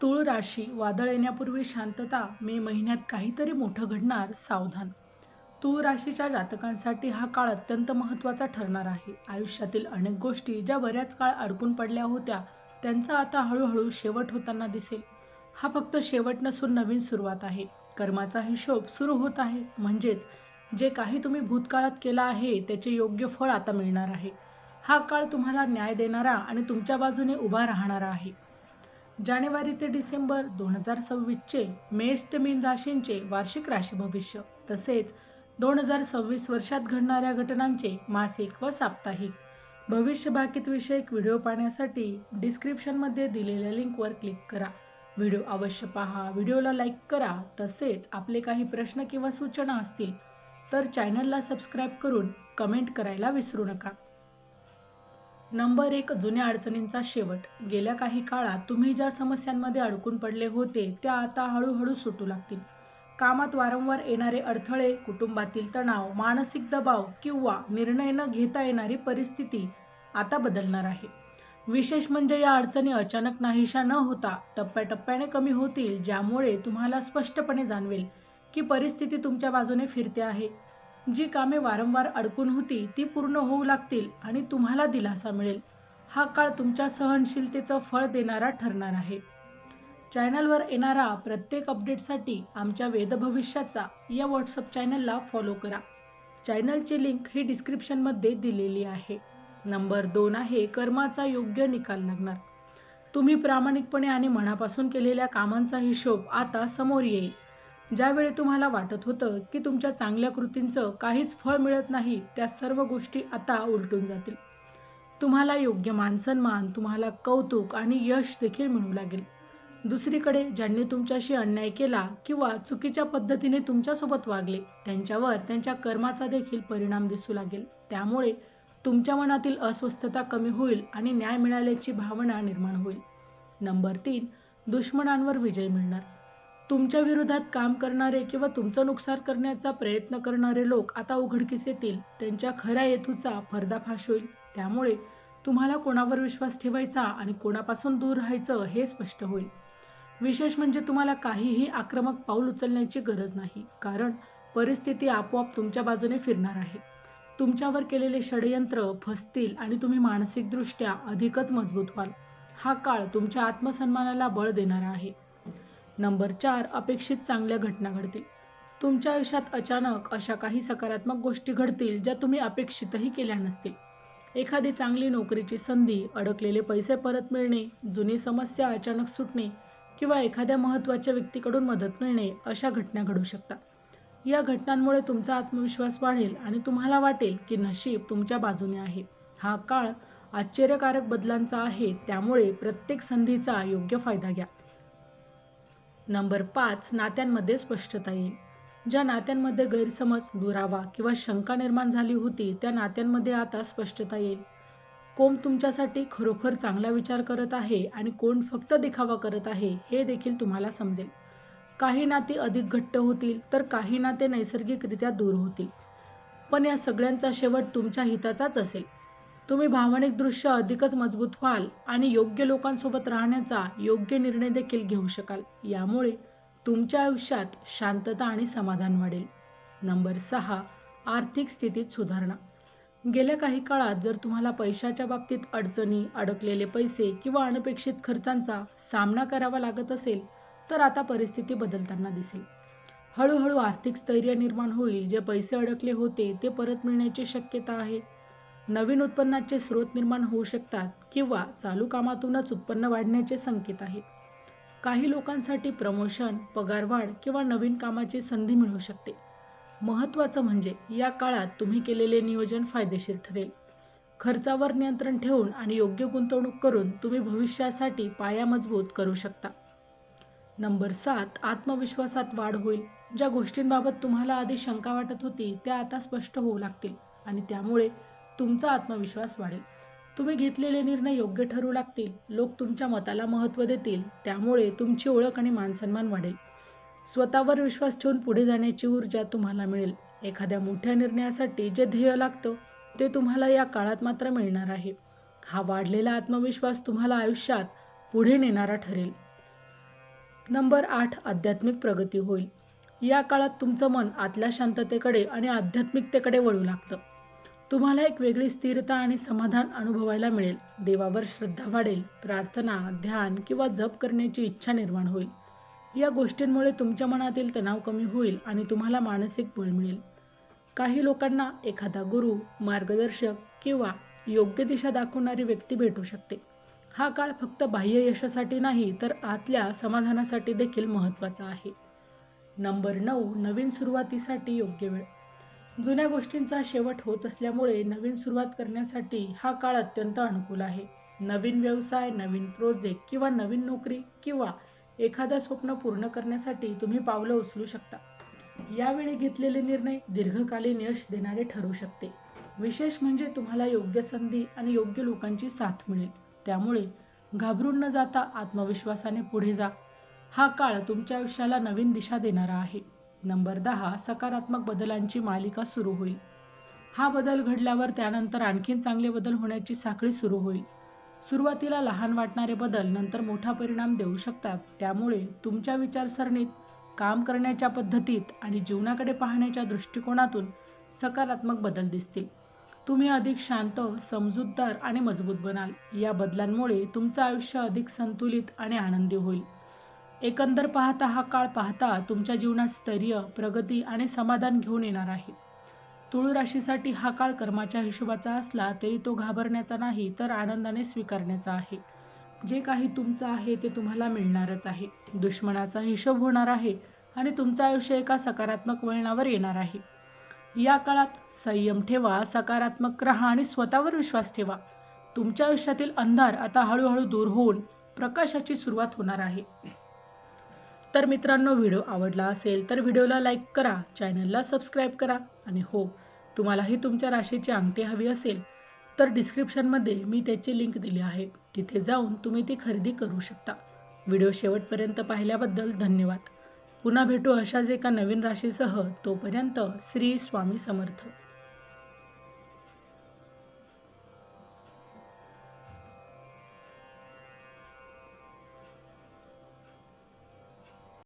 तूळ राशी वादळ येण्यापूर्वी शांतता, मे महिन्यात काहीतरी मोठं घडणार, सावधान. तूळ राशीच्या जातकांसाठी हा काळ अत्यंत महत्त्वाचा ठरणार आहे. आयुष्यातील अनेक गोष्टी ज्या बऱ्याच काळ अडकून पडल्या होत्या, त्यांचा आता हळूहळू शेवट होताना दिसेल. हा फक्त शेवट नसून नवीन सुरुवात आहे. कर्माचा हिशोब सुरू होत आहे. म्हणजेच जे काही तुम्ही भूतकाळात केलं आहे त्याचे योग्य फळ आता मिळणार आहे. हा काळ तुम्हाला न्याय देणारा आणि तुमच्या बाजूने उभा राहणारा आहे. जानेवारी ते डिसेंबर 2026चे मेष ते मीन राशींचे वार्षिक राशी भविष्य, तसेच 2026 वर्षात घडणाऱ्या घटनांचे मासिक व साप्ताहिक भविष्य भाकीत विषयक व्हिडिओ पाहण्यासाठी डिस्क्रिप्शनमध्ये दिलेल्या लिंकवर क्लिक करा. व्हिडिओ अवश्य पहा, व्हिडिओला लाईक करा. तसेच आपले काही प्रश्न किंवा सूचना असतील तर चॅनलला सबस्क्राईब करून कमेंट करायला विसरू नका. नंबर 1, जुन्या अडचणींचा शेवट. गेल्या काही काळात तुम्ही ज्या समस्यांमध्ये अडकून पडले होते त्या आता हळूहळू सुटू लागतील. कामात वारंवार येणारे अडथळे, कुटुंबातील तणाव, मानसिक दबाव किंवा निर्णय न घेता येणारी परिस्थिती आता बदलणार आहे. विशेष म्हणजे या अडचणी अचानक नाहीशा न होता टप्प्याटप्प्याने कमी होतील, ज्यामुळे तुम्हाला स्पष्टपणे जाणवेल की परिस्थिती तुमच्या बाजूने फिरते आहे. जी कामे वारंवार अडकून होती ती पूर्ण होऊ लागतील आणि तुम्हाला दिलासा मिळेल. हा काळ तुमच्या सहनशीलतेचं फळ देणारा ठरणार आहे. चॅनलवर येणारा प्रत्येक अपडेटसाठी आमच्या वेदभविष्याचा या व्हॉट्सअप चॅनलला फॉलो करा. चॅनलची लिंक ही डिस्क्रिप्शनमध्ये दिलेली आहे. नंबर 2 आहे, कर्माचा योग्य निकाल लागणार. तुम्ही प्रामाणिकपणे आणि मनापासून केलेल्या कामांचा हिशोब आता समोर येईल. ज्यावेळी तुम्हाला वाटत होतं की तुमच्या चांगल्या कृतींचं काहीच फळ मिळत नाही, त्या सर्व गोष्टी आता उलटून जातील. तुम्हाला योग्य मानसन्मान, तुम्हाला कौतुक आणि यश देखील मिळू लागेल. दुसरीकडे ज्यांनी तुमच्याशी अन्याय केला किंवा चुकीच्या पद्धतीने तुमच्यासोबत वागले, त्यांच्यावर त्यांच्या कर्माचा देखील परिणाम दिसू लागेल. त्यामुळे तुमच्या मनातील अस्वस्थता कमी होईल आणि न्याय मिळाल्याची भावना निर्माण होईल. नंबर 3, दुश्मनांवर विजय मिळणार. तुमच्या विरोधात काम करणारे किंवा तुमचं नुकसान करण्याचा प्रयत्न करणारे लोक आता उघडकीस येतील. त्यांच्या खऱ्या हेतूचा पर्दाफाश होईल. त्यामुळे तुम्हाला कोणावर विश्वास ठेवायचा आणि कोणापासून दूर राहायचं हे स्पष्ट होईल. विशेष म्हणजे तुम्हाला काहीही आक्रमक पाऊल उचलण्याची गरज नाही, कारण परिस्थिती आपोआप तुमच्या बाजूने फिरणार आहे. तुमच्यावर केलेले षडयंत्र फसतील आणि तुम्ही मानसिकदृष्ट्या अधिकच मजबूत व्हाल. हा काळ तुमच्या आत्मसन्मानाला बळ देणारा आहे. नंबर 4, अपेक्षित चांगल्या घटना घडतील. तुमच्या आयुष्यात अचानक अशा काही सकारात्मक गोष्टी घडतील ज्या तुम्ही अपेक्षितही केल्या नसतील. एखादी चांगली नोकरीची संधी, अडकलेले पैसे परत मिळणे, जुनी समस्या अचानक सुटणे किंवा एखाद्या महत्त्वाच्या व्यक्तीकडून मदत मिळणे अशा घटना घडू शकतात. या घटनांमुळे तुमचा आत्मविश्वास वाढेल आणि तुम्हाला वाटेल की नशीब तुमच्या बाजूने आहे. हा काळ आश्चर्यकारक बदलांचा आहे, त्यामुळे प्रत्येक संधीचा योग्य फायदा घ्या. नंबर 5, नात्यांमध्ये स्पष्टता येईल. ज्या नात्यांमध्ये गैरसमज, दुरावा किंवा शंका निर्माण झाली होती त्या नात्यांमध्ये आता स्पष्टता येईल. कोण तुमच्यासाठी खरोखर चांगला विचार करत आहे आणि कोण फक्त दिखावा करत आहे हे देखील तुम्हाला समजेल. काही नाती अधिक घट्ट होतील तर काही नाते नैसर्गिकरित्या दूर होतील. पण या सगळ्यांचा शेवट तुमच्या हिताचाच असेल. तुम्ही भावनिकदृष्ट्या अधिकच मजबूत व्हाल आणि योग्य लोकांसोबत राहण्याचा योग्य निर्णय देखील घेऊ शकाल. यामुळे तुमच्या आयुष्यात शांतता आणि समाधान वाढेल. नंबर 6, आर्थिक स्थितीत सुधारणा. गेल्या काही काळात जर तुम्हाला पैशाच्या बाबतीत अडचणी, अडकलेले पैसे किंवा अनपेक्षित खर्चांचा सामना करावा लागत असेल तर आता परिस्थिती बदलताना दिसेल. हळूहळू आर्थिक स्थैर्य निर्माण होईल. जे पैसे अडकले होते ते परत मिळण्याची शक्यता आहे. नवीन उत्पन्नाचे स्रोत निर्माण होऊ शकतात किंवा चालू कामातूनच उत्पन्न वाढण्याचे संकेत आहेत. काही लोकांसाठी प्रमोशन, पगारवाढ किंवा नवीन कामाची संधी मिळू शकते. महत्त्वाचं म्हणजे या काळात तुम्ही केलेले नियोजन फायदेशीर ठरेल. खर्चावर नियंत्रण ठेवून आणि योग्य गुंतवणूक करून तुम्ही भविष्यासाठी पाया मजबूत करू शकता. नंबर 7, आत्मविश्वासात वाढ होईल. ज्या गोष्टींबाबत तुम्हाला आधी शंका वाटत होती त्या आता स्पष्ट होऊ लागतील आणि त्यामुळे तुमचा आत्मविश्वास वाढेल. तुम्ही घेतलेले निर्णय योग्य ठरू लागतील. लोक तुमच्या मताला महत्त्व देतील. त्यामुळे तुमची ओळख आणि मानसन्मान वाढेल. स्वतःवर विश्वास ठेवून पुढे जाण्याची ऊर्जा तुम्हाला मिळेल. एखाद्या मोठ्या निर्णयासाठी जे ध्येय लागतं ते तुम्हाला या काळात मात्र मिळणार आहे. हा वाढलेला आत्मविश्वास तुम्हाला आयुष्यात पुढे नेणारा ठरेल. नंबर 8, आध्यात्मिक प्रगती होईल. या काळात तुमचं मन आतल्या शांततेकडे आणि आध्यात्मिकतेकडे वळू लागतं. तुम्हाला एक वेगळी स्थिरता आणि समाधान अनुभवायला मिळेल. देवावर श्रद्धा वाढेल. प्रार्थना, ध्यान किंवा जप करण्याची इच्छा निर्माण होईल. या गोष्टींमुळे तुमच्या मनातील तणाव कमी होईल आणि तुम्हाला मानसिक बळ मिळेल. काही लोकांना एखादा गुरु, मार्गदर्शक किंवा योग्य दिशा दाखवणारी व्यक्ती भेटू शकते. हा काळ फक्त बाह्य यशासाठी नाही तर आतल्या समाधानासाठी देखील महत्त्वाचा आहे. नंबर 9, नवीन सुरुवातीसाठी योग्य वेळ. जुन्या गोष्टींचा शेवट होत असल्यामुळे नवीन सुरुवात करण्यासाठी हा काळ अत्यंत अनुकूल आहे. नवीन व्यवसाय, नवीन प्रोजेक्ट किंवा नवीन नोकरी किंवा एखादं स्वप्न पूर्ण करण्यासाठी तुम्ही पावलं उचलू शकता. यावेळी घेतलेले निर्णय दीर्घकालीन यश देणारे ठरू शकते. विशेष म्हणजे तुम्हाला योग्य संधी आणि योग्य लोकांची साथ मिळेल. त्यामुळे घाबरून न जाता आत्मविश्वासाने पुढे जा. हा काळ तुमच्या आयुष्याला नवीन दिशा देणारा आहे. नंबर 10, सकारात्मक बदलांची मालिका सुरू होईल. हा बदल घडल्यावर त्यानंतर आणखीन चांगले बदल होण्याची साखळी सुरू होईल. सुरुवातीला लहान वाटणारे बदल नंतर मोठा परिणाम देऊ शकतात. त्यामुळे तुमच्या विचारसरणीत, काम करण्याच्या पद्धतीत आणि जीवनाकडे पाहण्याच्या दृष्टिकोनातून सकारात्मक बदल दिसतील. तुम्ही अधिक शांत, समजूतदार आणि मजबूत बनाल. या बदलांमुळे तुमचं आयुष्य अधिक संतुलित आणि आनंदी होईल. एकंदर पाहता हा काळ पाहता तुमच्या जीवनात स्थैर्य, प्रगती आणि समाधान घेऊन येणार आहे. तुळ राशीसाठी हा काळ कर्माच्या हिशोबाचा असला तरी तो घाबरण्याचा नाही तर आनंदाने स्वीकारण्याचा आहे. जे काही तुमचं आहे ते तुम्हाला मिळणारच आहे. दुश्मनाचा हिशोब होणार आहे आणि तुमचं आयुष्य एका सकारात्मक वळणावर येणार आहे. या काळात संयम ठेवा, सकारात्मक राहा आणि स्वतःवर विश्वास ठेवा. तुमच्या आयुष्यातील अंधार आता हळूहळू दूर होऊन प्रकाशाची सुरुवात होणार आहे. तर मित्रांनो, व्हिडिओ आवडला असेल तर व्हिडिओला लाईक करा, चॅनलला सबस्क्राईब करा आणि हो, तुम्हालाही तुमच्या राशीची अंगठी हवी असेल तर डिस्क्रिप्शनमध्ये मी त्याची लिंक दिली आहे. तिथे जाऊन तुम्ही ती खरेदी करू शकता. व्हिडिओ शेवटपर्यंत पाहिल्याबद्दल धन्यवाद. पुन्हा भेटू अशाच एका नवीन राशीसह. तोपर्यंत श्री स्वामी समर्थ.